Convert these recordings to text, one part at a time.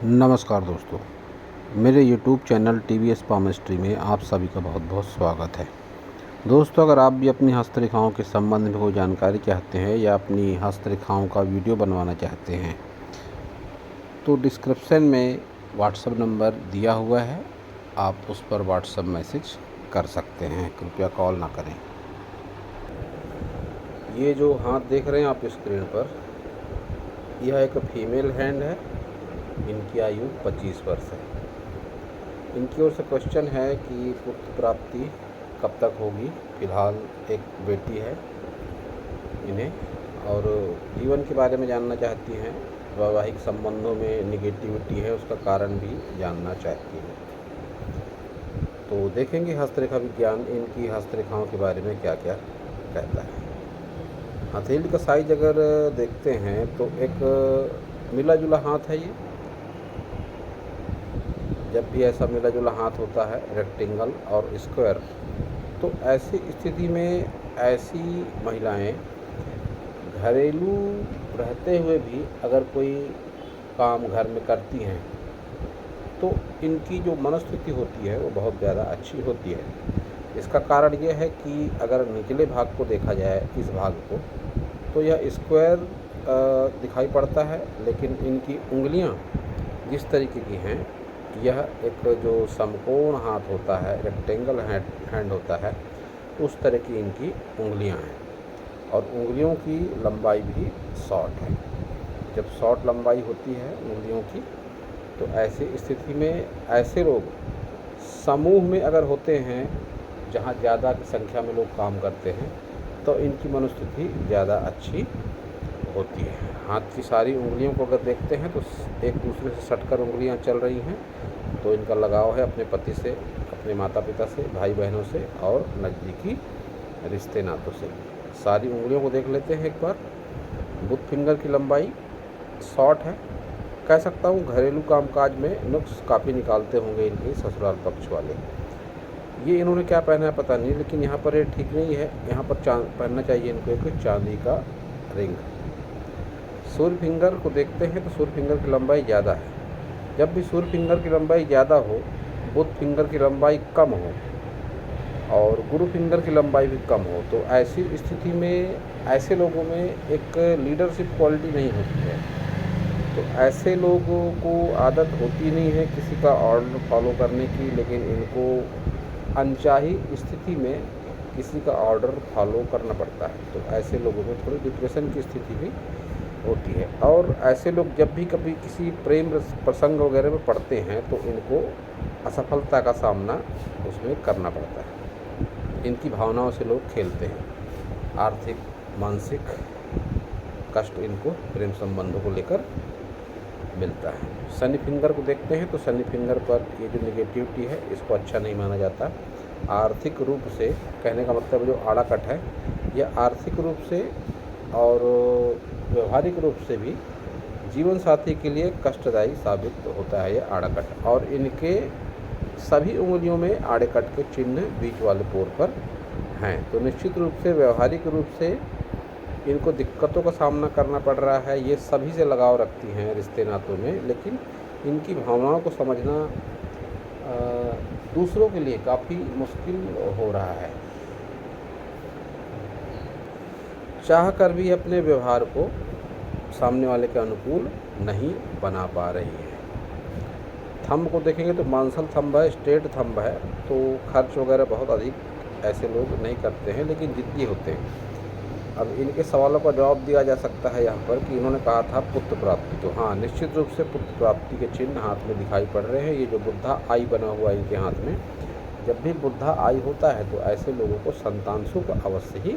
नमस्कार दोस्तों, मेरे YouTube चैनल TVS पामिस्ट्री में आप सभी का बहुत बहुत स्वागत है। दोस्तों, अगर आप भी अपनी हस्तरेखाओं के संबंध में कोई जानकारी चाहते हैं या अपनी हस्तरेखाओं का वीडियो बनवाना चाहते हैं तो डिस्क्रिप्शन में व्हाट्सएप नंबर दिया हुआ है, आप उस पर व्हाट्सएप मैसेज कर सकते हैं, कृपया कॉल ना करें। ये जो हाथ देख रहे हैं आप स्क्रीन पर, यह एक फीमेल हैंड है। इनकी आयु 25 वर्ष है। इनकी ओर से क्वेश्चन है कि पुत्र प्राप्ति कब तक होगी। फ़िलहाल एक बेटी है इन्हें, और जीवन के बारे में जानना चाहती हैं। वैवाहिक संबंधों में निगेटिविटी है, उसका कारण भी जानना चाहती हैं। तो देखेंगे हस्तरेखा विज्ञान इनकी हस्तरेखाओं के बारे में क्या क्या कहता है। हथेली का साइज अगर देखते हैं तो एक मिला जुला हाथ है ये। जब भी ऐसा मिला जुला हाथ होता है, रेक्टेंगल और स्क्वायर, तो ऐसी स्थिति में ऐसी महिलाएं घरेलू रहते हुए भी अगर कोई काम घर में करती हैं तो इनकी जो मनोस्थिति होती है वो बहुत ज़्यादा अच्छी होती है। इसका कारण यह है कि अगर निचले भाग को देखा जाए, इस भाग को, तो यह स्क्वायर दिखाई पड़ता है, लेकिन इनकी उंगलियां जिस तरीके की हैं, यह एक जो समकोण हाथ होता है, रेक्टेंगल हैंड होता है, उस तरह की इनकी उंगलियां हैं। और उंगलियों की लंबाई भी शॉर्ट है। जब शॉर्ट लंबाई होती है उंगलियों की, तो ऐसी स्थिति में ऐसे लोग समूह में अगर होते हैं जहाँ ज़्यादा की संख्या में लोग काम करते हैं, तो इनकी मनोस्थिति ज़्यादा अच्छी होती है। हाथ की सारी उंगलियों को अगर देखते हैं तो एक दूसरे से सटकर उंगलियां चल रही हैं, तो इनका लगाव है अपने पति से, अपने माता पिता से, भाई बहनों से और नज़दीकी रिश्ते नातों से। सारी उंगलियों को देख लेते हैं एक बार। बुथ फिंगर की लंबाई शॉर्ट है। कह सकता हूँ घरेलू कामकाज में नुक्स काफ़ी निकालते होंगे इनके ससुराल पक्ष वाले। ये इन्होंने क्या पहना है पता नहीं, लेकिन यहाँ पर ये ठीक नहीं है। यहाँ पर पहनना चाहिए इनको एक चांदी का रिंग। सूर्य फिंगर को देखते हैं तो सूर्य फिंगर की लंबाई ज़्यादा है। जब भी सूर्य फिंगर की लंबाई ज़्यादा हो, बुध फिंगर की लंबाई कम हो और गुरु फिंगर की लंबाई भी कम हो, तो ऐसी स्थिति में ऐसे लोगों में एक लीडरशिप क्वालिटी नहीं होती है। तो ऐसे लोगों को आदत होती नहीं है किसी का ऑर्डर फॉलो करने की, लेकिन इनको अनचाही स्थिति में किसी का ऑर्डर फॉलो करना पड़ता है। तो ऐसे लोगों में थोड़ी डिप्रेशन की स्थिति भी होती है। और ऐसे लोग जब भी कभी किसी प्रेम प्रसंग वगैरह में पड़ते हैं तो इनको असफलता का सामना उसमें करना पड़ता है। इनकी भावनाओं से लोग खेलते हैं। आर्थिक, मानसिक कष्ट इनको प्रेम संबंधों को लेकर मिलता है। शनि फिंगर को देखते हैं तो शनि फिंगर पर ये जो निगेटिविटी है, इसको अच्छा नहीं माना जाता। आर्थिक रूप से, कहने का मतलब जो आड़ा कट है, यह आर्थिक रूप से और व्यवहारिक रूप से भी जीवन साथी के लिए कष्टदायी साबित होता है ये आड़ा कट। और इनके सभी उंगलियों में आड़े कट के चिन्ह बीच वाले पोर पर हैं। तो निश्चित रूप से व्यवहारिक रूप से इनको दिक्कतों का सामना करना पड़ रहा है। ये सभी से लगाव रखती हैं रिश्ते नातों में, लेकिन इनकी भावनाओं को समझना दूसरों के लिए काफ़ी मुश्किल हो रहा है। चाह कर भी अपने व्यवहार को सामने वाले के अनुकूल नहीं बना पा रही है। थंब को देखेंगे तो मांसल थंब है, स्ट्रेट थंब है, तो खर्च वगैरह बहुत अधिक ऐसे लोग नहीं करते हैं, लेकिन जिद्दी होते हैं। अब इनके सवालों का जवाब दिया जा सकता है यहाँ पर कि इन्होंने कहा था पुत्र प्राप्ति, तो हाँ, निश्चित रूप से पुत्र प्राप्ति के चिन्ह हाथ में दिखाई पड़ रहे हैं। ये जो बुद्धा आई बना हुआ है इनके हाथ में, जब भी बुद्धा आई होता है तो ऐसे लोगों को संतान सुख अवश्य ही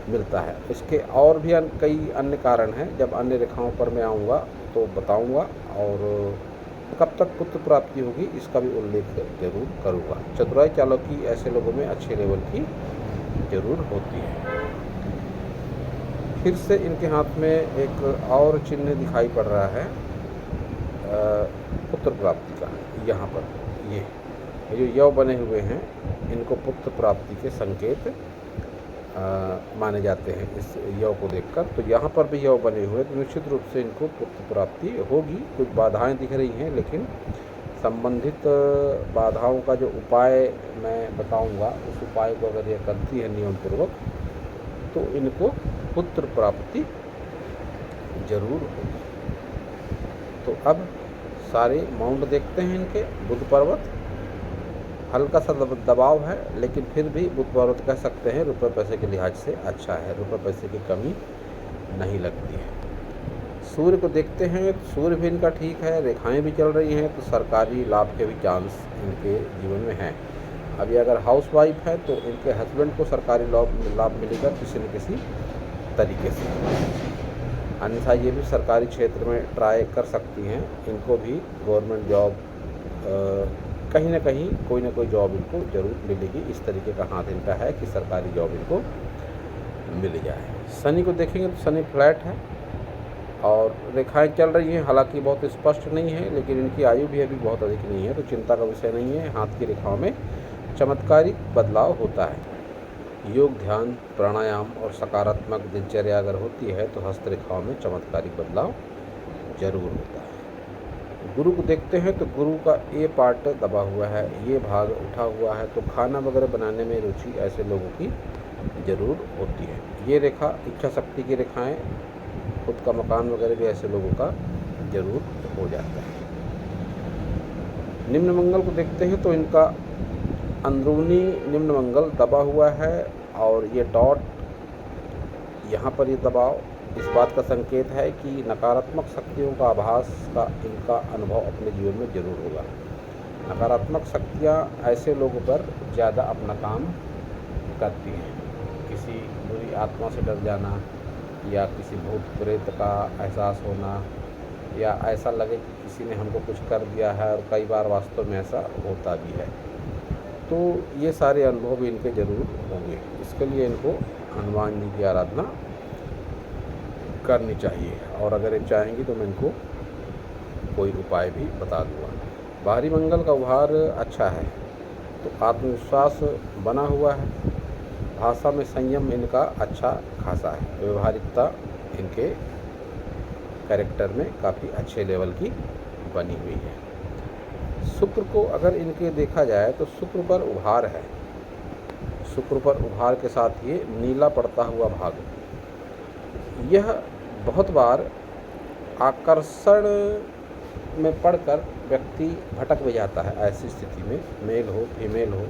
मिलता है। इसके और भी कई अन्य कारण हैं, जब अन्य रेखाओं पर मैं आऊँगा तो बताऊँगा। और कब तक पुत्र प्राप्ति होगी इसका भी उल्लेख जरूर करूँगा। चतुराई चालाकी ऐसे लोगों में अच्छे लेवल की जरूर होती है। फिर से इनके हाथ में एक और चिन्ह दिखाई पड़ रहा है पुत्र प्राप्ति का। यहाँ पर ये जो यव बने हुए हैं, इनको पुत्र प्राप्ति के संकेत माने जाते हैं इस यव को देखकर। तो यहाँ पर भी यव बने हुए, तो निश्चित रूप से इनको पुत्र प्राप्ति होगी। कुछ बाधाएं दिख रही हैं, लेकिन संबंधित बाधाओं का जो उपाय मैं बताऊंगा, उस उपाय को अगर ये करती है नियम पूर्वक, तो इनको पुत्र प्राप्ति जरूर होगी। तो अब सारे माउंट देखते हैं इनके। बुध पर्वत हल्का सा दबाव है, लेकिन फिर भी बुध पर्वत कह सकते हैं रुपए पैसे के लिहाज से अच्छा है, रुपए पैसे की कमी नहीं लगती है। सूर्य को देखते हैं तो सूर्य भी इनका ठीक है, रेखाएं भी चल रही हैं, तो सरकारी लाभ के भी चांस इनके जीवन में हैं। अभी अगर हाउस वाइफ है तो इनके हस्बैंड को सरकारी लाभ मिलेगा किसी न किसी तरीके से। अन्यथा ये भी सरकारी क्षेत्र में ट्राई कर सकती हैं, इनको भी गवर्नमेंट जॉब कहीं ना कहीं कोई ना कोई जॉब इनको जरूर मिलेगी। इस तरीके का हाथ इनका है कि सरकारी जॉब इनको मिल जाए। शनि को देखेंगे तो शनि फ्लैट है और रेखाएं चल रही हैं, हालांकि बहुत स्पष्ट नहीं है, लेकिन इनकी आयु भी अभी बहुत अधिक नहीं है, तो चिंता का विषय नहीं है। हाथ की रेखाओं में चमत्कारिक बदलाव होता है। योग, ध्यान, प्राणायाम और सकारात्मक दिनचर्या अगर होती है तो हस्त रेखाओं में चमत्कारिक बदलाव जरूर होता है। गुरु को देखते हैं तो गुरु का ये पार्ट दबा हुआ है, ये भाग उठा हुआ है, तो खाना वगैरह बनाने में रुचि ऐसे लोगों की जरूर होती है। ये रेखा इच्छा शक्ति की रेखाएं, खुद का मकान वगैरह भी ऐसे लोगों का जरूर हो जाता है। निम्न मंगल को देखते हैं तो इनका अंदरूनी निम्न मंगल दबा हुआ है, और ये डॉट यहाँ पर ये दबाव इस बात का संकेत है कि नकारात्मक शक्तियों का आभास का इनका अनुभव अपने जीवन में जरूर होगा। नकारात्मक शक्तियाँ ऐसे लोगों पर ज़्यादा अपना काम करती हैं। किसी बुरी आत्मा से डर जाना, या किसी भूत प्रेत का एहसास होना, या ऐसा लगे कि किसी ने हमको कुछ कर दिया है, और कई बार वास्तव में ऐसा होता भी है। तो ये सारे अनुभव भी इनके जरूर होंगे। इसके लिए इनको हनुमान जी की आराधना करनी चाहिए, और अगर ये चाहेंगी तो मैं इनको कोई उपाय भी बता दूँगा। बाहरी मंगल का उभार अच्छा है, तो आत्मविश्वास बना हुआ है। भाषा में संयम इनका अच्छा खासा है। व्यवहारिकता इनके कैरेक्टर में काफ़ी अच्छे लेवल की बनी हुई है। शुक्र को अगर इनके देखा जाए तो शुक्र पर उभार है। शुक्र पर उभार के साथ ये नीला पड़ता हुआ भाग, यह बहुत बार आकर्षण में पड़कर व्यक्ति भटक भी जाता है। ऐसी स्थिति में मेल हो फीमेल हो,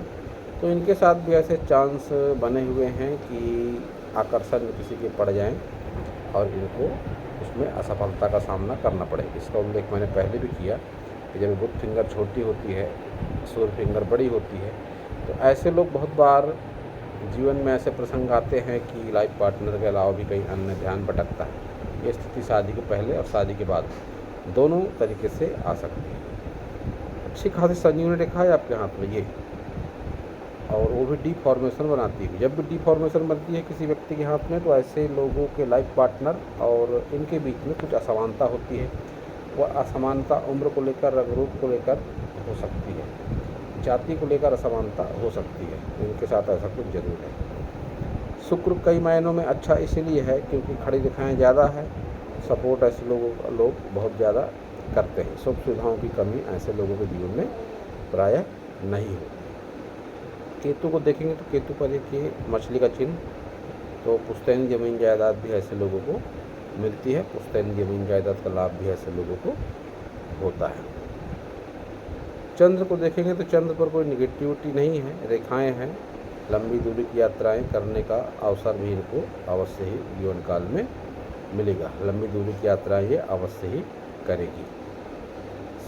तो इनके साथ भी ऐसे चांस बने हुए हैं कि आकर्षण में किसी के पड़ जाएं और इनको उसमें असफलता का सामना करना पड़े। इसका उल्लेख मैंने पहले भी किया कि जब बुध फिंगर छोटी होती है, सूर्य फिंगर बड़ी होती है, तो ऐसे लोग बहुत बार जीवन में ऐसे प्रसंग आते हैं कि लाइफ पार्टनर के अलावा भी कहीं अन्य ध्यान भटकता है। ये स्थिति शादी के पहले और शादी के बाद दोनों तरीके से आ सकती है। अच्छी खासी संजीवनी रेखा है आपके हाथ में ये, और वो भी डी फॉर्मेशन बनाती है। जब भी डी फॉर्मेशन बनती है किसी व्यक्ति के हाथ में, तो ऐसे लोगों के लाइफ पार्टनर और इनके बीच में कुछ असमानता होती है। वह असमानता उम्र को लेकर, रंग रूप को लेकर हो सकती है, जाति को लेकर असमानता हो सकती है। इनके साथ ऐसा कुछ जरूर है। शुक्र कई मायनों में अच्छा इसीलिए है क्योंकि खड़ी रेखाएं ज़्यादा है। सपोर्ट ऐसे लोग बहुत ज़्यादा करते हैं। सुख सुविधाओं की कमी ऐसे लोगों के जीवन में प्रायः नहीं होती। केतु को देखेंगे तो केतु पर एक मछली का चिन्ह, तो पुश्तैनी ज़मीन जायदाद भी ऐसे लोगों को मिलती है। पुश्तैनी ज़मीन जायदाद का लाभ भी ऐसे लोगों को होता है। चंद्र को देखेंगे तो चंद्र पर कोई निगेटिविटी नहीं है, रेखाएं हैं। लंबी दूरी की यात्राएं करने का अवसर भी इनको अवश्य ही जीवन काल में मिलेगा। लंबी दूरी की यात्राएं ये अवश्य ही करेगी।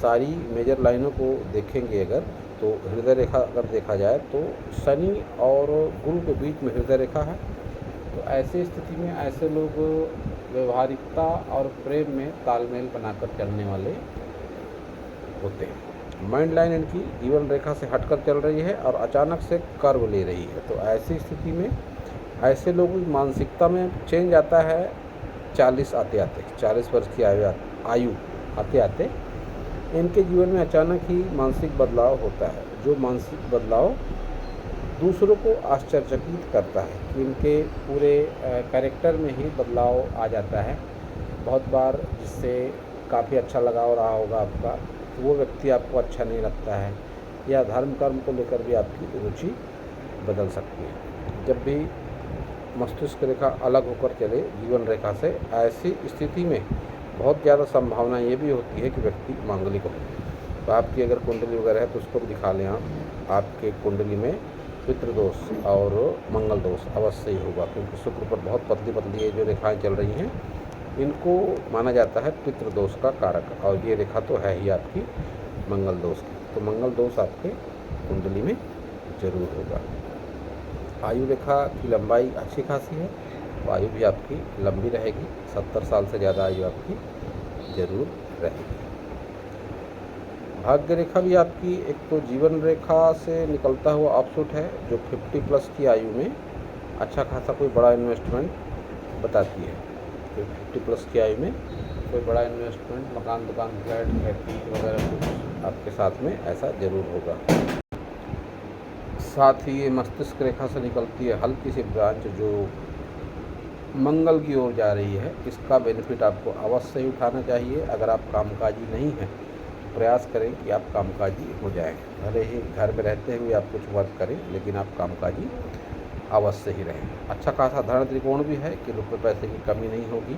सारी मेजर लाइनों को देखेंगे अगर, तो हृदय रेखा अगर देखा जाए तो शनि और गुरु के बीच में हृदय रेखा है। तो ऐसी स्थिति में ऐसे लोग व्यवहारिकता और प्रेम में तालमेल बनाकर चलने वाले होते हैं। माइंड लाइन इनकी जीवन रेखा से हटकर चल रही है और अचानक से कर्व ले रही है। तो ऐसी स्थिति में ऐसे लोगों की मानसिकता में चेंज आता है 40 आते आते, 40 वर्ष की आयु आते आते इनके जीवन में अचानक ही मानसिक बदलाव होता है। जो मानसिक बदलाव दूसरों को आश्चर्यचकित करता है कि इनके पूरे कैरेक्टर में ही बदलाव आ जाता है। बहुत बार जिससे काफ़ी अच्छा लगाव रहा होगा आपका, वो व्यक्ति आपको अच्छा नहीं लगता है, या धर्म कर्म को लेकर भी आपकी रुचि बदल सकती है। जब भी मस्तिष्क रेखा अलग होकर चले जीवन रेखा से, ऐसी स्थिति में बहुत ज़्यादा संभावना ये भी होती है कि व्यक्ति मांगलिक हो। तो आपकी अगर कुंडली वगैरह है तो उसको भी दिखा लें आप। आपके कुंडली में पितृदोष और मंगल दोष अवश्य ही होगा, क्योंकि शुक्र पर बहुत पतली पतली ये जो रेखाएं चल रही हैं, इनको माना जाता है पितृदोष का कारक, और ये रेखा तो है ही आपकी मंगल दोष की। तो मंगल दोष आपके कुंडली में जरूर होगा। आयु रेखा की लंबाई अच्छी खासी है, तो आयु भी आपकी लंबी रहेगी, 70 साल से ज़्यादा आयु आपकी जरूर रहेगी। भाग्य रेखा भी आपकी एक तो जीवन रेखा से निकलता हुआ ऑफशूट है, जो 50+ की आयु में अच्छा खासा कोई बड़ा इन्वेस्टमेंट बताती है। तो 50+ की आयु में कोई बड़ा इन्वेस्टमेंट, मकान, दुकान, फ्लैट, खेती वगैरह कुछ आपके साथ में ऐसा जरूर होगा। साथ ही ये मस्तिष्क रेखा से निकलती है हल्की सी ब्रांच जो मंगल की ओर जा रही है। इसका बेनिफिट आपको अवश्य ही उठाना चाहिए। अगर आप कामकाजी नहीं हैं, प्रयास करें कि आप कामकाजी हो जाएं। भले ही घर में रहते हुए आप कुछ वर्क करें, लेकिन आप कामकाजी अवश्य ही रहें। अच्छा खासा धन त्रिकोण भी है कि रुपये पैसे की कमी नहीं होगी।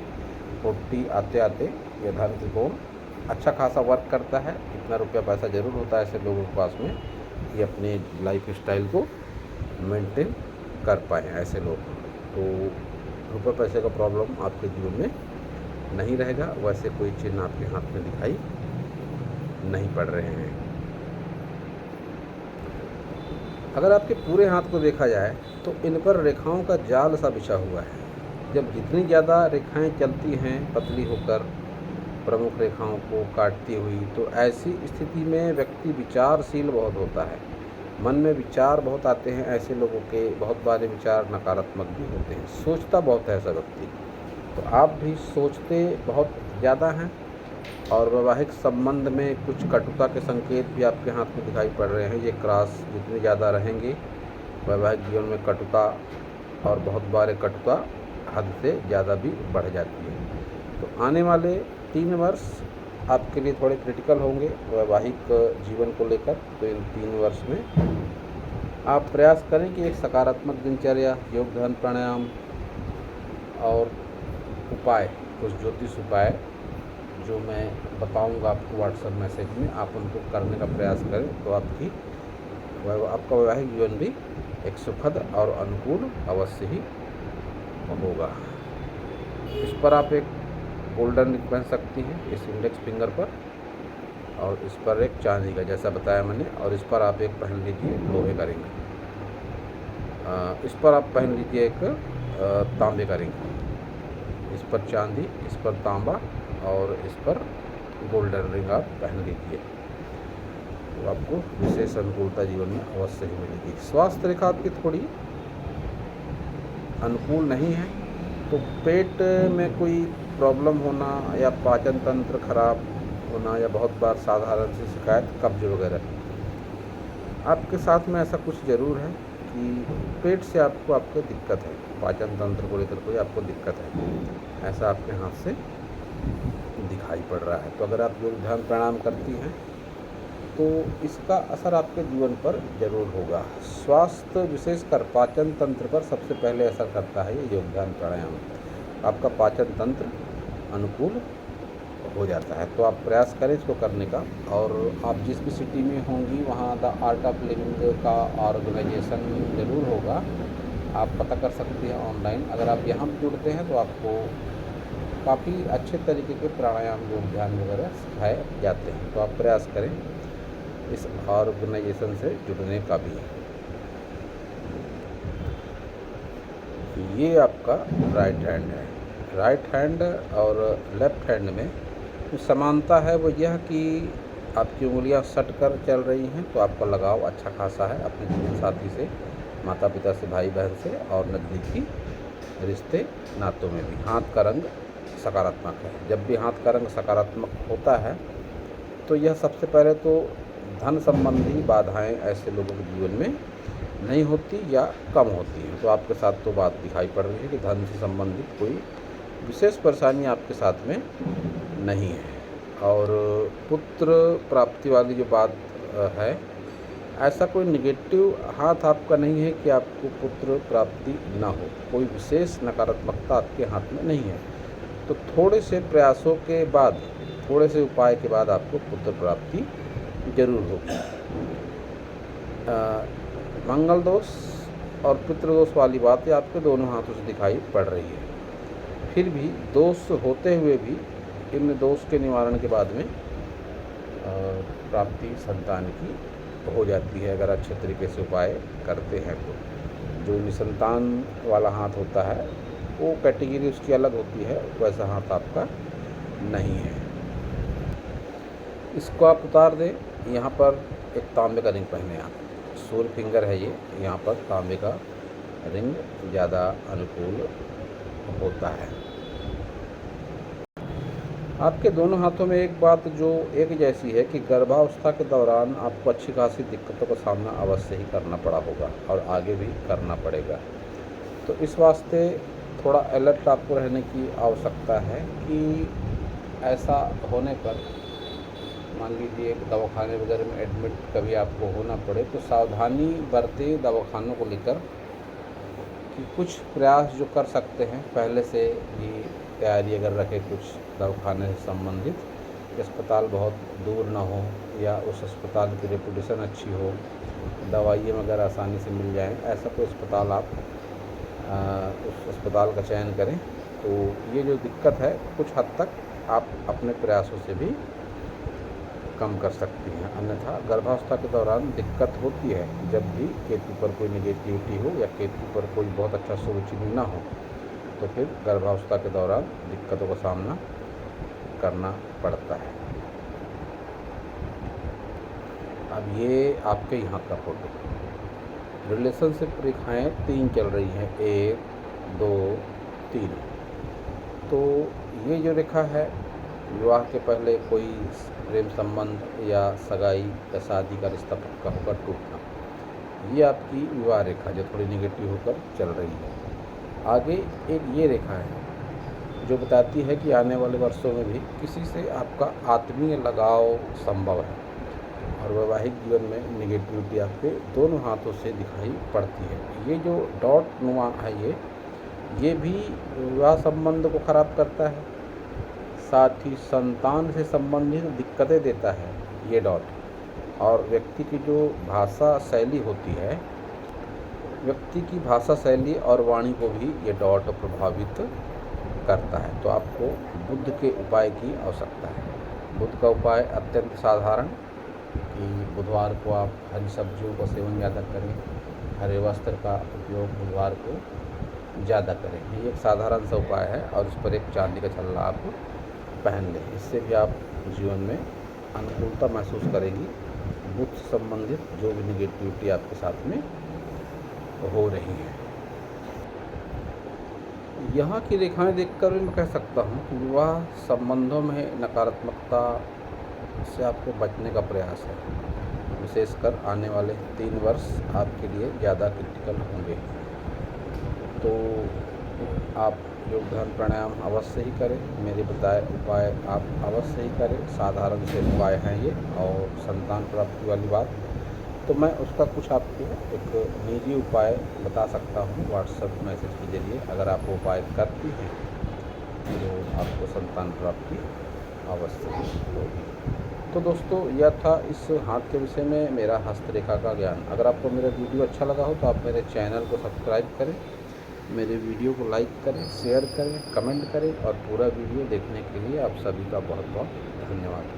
40 आते आते ये धन त्रिकोण अच्छा खासा वर्क करता है। इतना रुपया पैसा ज़रूर होता है ऐसे लोगों के पास में कि अपने लाइफ स्टाइल को मेंटेन कर पाएँ ऐसे लोग। तो रुपये पैसे का प्रॉब्लम आपके जीवन में नहीं रहेगा। वैसे कोई चिन्ह आपके हाथ में दिखाई नहीं पड़ रहे हैं। अगर आपके पूरे हाथ को देखा जाए तो इन पर रेखाओं का जाल सा बिछा हुआ है। जब जितनी ज़्यादा रेखाएं चलती हैं पतली होकर प्रमुख रेखाओं को काटती हुई, तो ऐसी स्थिति में व्यक्ति विचारशील बहुत होता है। मन में विचार बहुत आते हैं ऐसे लोगों के। बहुत बार विचार नकारात्मक भी होते हैं। सोचता बहुत है ऐसा व्यक्ति। तो आप भी सोचते बहुत ज़्यादा हैं, और वैवाहिक संबंध में कुछ कटुता के संकेत भी आपके हाथ में दिखाई पड़ रहे हैं। ये क्रॉस जितने ज़्यादा रहेंगे, वैवाहिक जीवन में कटुता, और बहुत बार कटुता हद से ज़्यादा भी बढ़ जाती है। तो आने वाले 3 वर्ष आपके लिए थोड़े क्रिटिकल होंगे वैवाहिक जीवन को लेकर। तो इन 3 वर्ष में आप प्रयास करें कि एक सकारात्मक दिनचर्या, योग, ध्यान, प्राणायाम और उपाय, कुछ ज्योतिष उपाय जो मैं बताऊंगा आपको व्हाट्सएप मैसेज में, आप उनको करने का प्रयास करें। तो आपका वैवाहिक जीवन भी एक सुखद और अनुकूल अवश्य ही होगा। इस पर आप एक गोल्डन रिंग पहन सकती हैं इस इंडेक्स फिंगर पर, और इस पर एक चांदी का, जैसा बताया मैंने, और इस पर आप एक पहन लीजिए लोहे का रिंग। इस पर आप पहन लीजिए एक तांबे का रिंग। इस पर चांदी, इस पर तांबा और इस पर गोल्डन रिंग आप पहन लीजिए। तो आपको विशेष अनुकूलता जीवन में अवश्य ही मिलेगी। स्वास्थ्य रेखा आपकी थोड़ी अनुकूल नहीं है, तो पेट में कोई प्रॉब्लम होना या पाचन तंत्र खराब होना, या बहुत बार साधारण सी शिकायत कब्ज वगैरह, आपके साथ में ऐसा कुछ ज़रूर है कि पेट से आपको दिक्कत है, पाचन तंत्र को लेकर कोई आपको दिक्कत है, ऐसा आपके हाथ से दिखाई पड़ रहा है। तो अगर आप योग, ध्यान, प्राणायाम करती हैं तो इसका असर आपके जीवन पर जरूर होगा। स्वास्थ्य विशेषकर पाचन तंत्र पर सबसे पहले असर करता है ये योग, ध्यान, प्राणायाम। आपका पाचन तंत्र अनुकूल हो जाता है। तो आप प्रयास करें इसको करने का। और आप जिस भी सिटी में होंगी वहाँ द आर्ट ऑफ लिविंग का ऑर्गेनाइजेशन ज़रूर होगा, आप पता कर सकती हैं ऑनलाइन। अगर आप यहाँ जुड़ते हैं तो आपको काफ़ी अच्छे तरीके के प्राणायाम, योग, ध्यान वगैरह सिखाए जाते हैं। तो आप प्रयास करें इस ऑर्गेनाइजेशन से जुड़ने का भी। ये आपका राइट हैंड है। राइट हैंड और लेफ्ट हैंड में जो समानता है वो यह कि आपकी उंगलियां सट कर चल रही हैं, तो आपका लगाव अच्छा खासा है अपने जीवन साथी से, माता पिता से, भाई बहन से, और नज़दीकी रिश्ते नातों में भी। हाथ का रंग सकारात्मक है। जब भी हाथ का रंग सकारात्मक होता है तो यह सबसे पहले तो धन संबंधी बाधाएं ऐसे लोगों के जीवन में नहीं होती या कम होती है। तो आपके साथ तो बात दिखाई पड़ रही है कि धन से संबंधित कोई विशेष परेशानी आपके साथ में नहीं है। और पुत्र प्राप्ति वाली जो बात है, ऐसा कोई निगेटिव हाथ आपका नहीं है कि आपको पुत्र प्राप्ति ना हो, कोई विशेष नकारात्मकता आपके हाथ में नहीं है। तो थोड़े से प्रयासों के बाद, थोड़े से उपाय के बाद आपको पुत्र प्राप्ति जरूर होगी। मंगल दोष और पितृदोष वाली बातें आपके दोनों हाथों से दिखाई पड़ रही है। फिर भी दोष होते हुए भी इन दोष के निवारण के बाद में प्राप्ति संतान की हो जाती है, अगर अच्छे तरीके से उपाय करते हैं तो। जो निसंतान वाला हाथ होता है वो कैटेगरी उसकी अलग होती है, वैसा हाथ आपका नहीं है। इसको आप उतार दें। यहाँ पर एक तांबे का रिंग पहने आप, सूर्य फिंगर है ये, यहाँ पर तांबे का रिंग ज़्यादा अनुकूल होता है। आपके दोनों हाथों में एक बात जो एक जैसी है कि गर्भावस्था के दौरान आपको अच्छी खासी दिक्कतों का सामना अवश्य ही करना पड़ा होगा और आगे भी करना पड़ेगा। तो इस वास्ते थोड़ा अलर्ट आपको रहने की आवश्यकता है कि ऐसा होने पर मान लीजिए दवाखाने वगैरह में एडमिट कभी आपको होना पड़े तो सावधानी बरते दवाखानों को लेकर, कि कुछ प्रयास जो कर सकते हैं पहले से ही तैयारी अगर रखें कुछ दवाखाने से संबंधित, कि अस्पताल बहुत दूर ना हो या उस अस्पताल की रेपुटेशन अच्छी हो, दवाइयाँ वगैरह आसानी से मिल जाएं, ऐसा कोई अस्पताल आप उस अस्पताल का चयन करें। तो ये जो दिक्कत है कुछ हद तक आप अपने प्रयासों से भी कम कर सकती हैं। अन्यथा गर्भावस्था के दौरान दिक्कत होती है, जब भी केतु पर कोई नेगेटिविटी हो या केतु पर कोई बहुत अच्छा शुभ चिन्ह ना हो, तो फिर गर्भावस्था के दौरान दिक्कतों का सामना करना पड़ता है। अब ये आपके यहाँ का फोटो, रिलेशनशिप रेखाएं 3 चल रही हैं, 1 2 3। तो ये जो रेखा है, विवाह के पहले कोई प्रेम संबंध या सगाई या शादी का रिश्ता पक्का होकर टूटना, ये आपकी विवाह रेखा जो थोड़ी निगेटिव होकर चल रही है। आगे एक ये रेखा है जो बताती है कि आने वाले वर्षों में भी किसी से आपका आत्मीय लगाव संभव है और वैवाहिक जीवन में निगेटिविटी आपके दोनों हाथों से दिखाई पड़ती है। ये जो डॉट नुमा है ये भी विवाह संबंध को ख़राब करता है, साथ ही संतान से संबंधित दिक्कतें देता है ये डॉट। और व्यक्ति की जो भाषा शैली होती है, व्यक्ति की भाषा शैली और वाणी को भी ये डॉट प्रभावित करता है। तो आपको बुध के उपाय की आवश्यकता है। बुध का उपाय अत्यंत साधारण, कि बुधवार को आप हरी सब्जियों का सेवन ज़्यादा करें, हरे वस्त्र का उपयोग बुधवार को ज़्यादा करें। ये एक साधारण सा उपाय है और उस पर एक चांदी का छल्ला आप पहन लें। इससे भी आप जीवन में अनुकूलता महसूस करेंगी। बुध से संबंधित जो भी निगेटिविटी आपके साथ में हो रही है, यहाँ की रेखाएं देखकर भी मैं कह सकता हूँ कि विवाह संबंधों में नकारात्मकता से आपको बचने का प्रयास है। विशेषकर आने वाले 3 वर्ष आपके लिए ज़्यादा क्रिटिकल होंगे। तो आप योग ध्यान प्राणायाम अवश्य ही करें, मेरे बताए उपाय आप अवश्य ही करें। साधारण से उपाय हैं ये। और संतान प्राप्ति वाली बात, तो मैं उसका कुछ आपको एक निजी उपाय बता सकता हूँ व्हाट्सएप मैसेज के जरिए। अगर आप वो उपाय करती हैं तो आपको संतान प्राप्ति अवश्य होगी। तो दोस्तों, यह था इस हाथ के विषय में मेरा हस्तरेखा का ज्ञान। अगर आपको मेरा वीडियो अच्छा लगा हो तो आप मेरे चैनल को सब्सक्राइब करें, मेरे वीडियो को लाइक करें, शेयर करें, कमेंट करें और पूरा वीडियो देखने के लिए आप सभी का बहुत बहुत धन्यवाद।